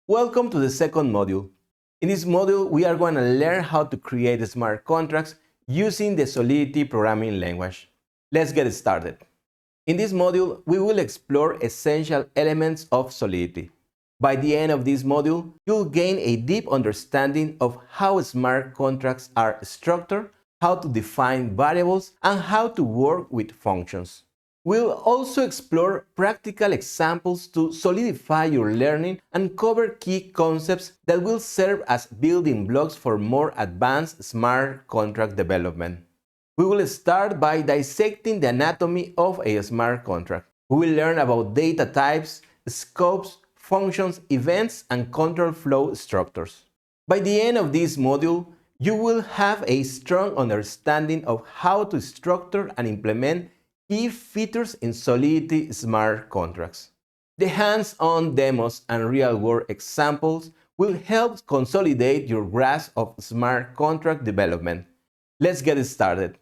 Welcome to the second module. In this module, we are going to learn how to create smart contracts using the Solidity programming language. Let's get started. In this module, we will explore essential elements of Solidity. By the end of this module, you'll gain a deep understanding of how smart contracts are structured, how to define variables, and how to work with functions. We'll also explore practical examples to solidify your learning and cover key concepts that will serve as building blocks for more advanced smart contract development. We will start by dissecting the anatomy of a smart contract. We will learn about data types, scopes, functions, events, and control flow structures. By the end of this module, you will have a strong understanding of how to structure and implement key features in Solidity smart contracts. The hands-on demos and real-world examples will help consolidate your grasp of smart contract development. Let's get started.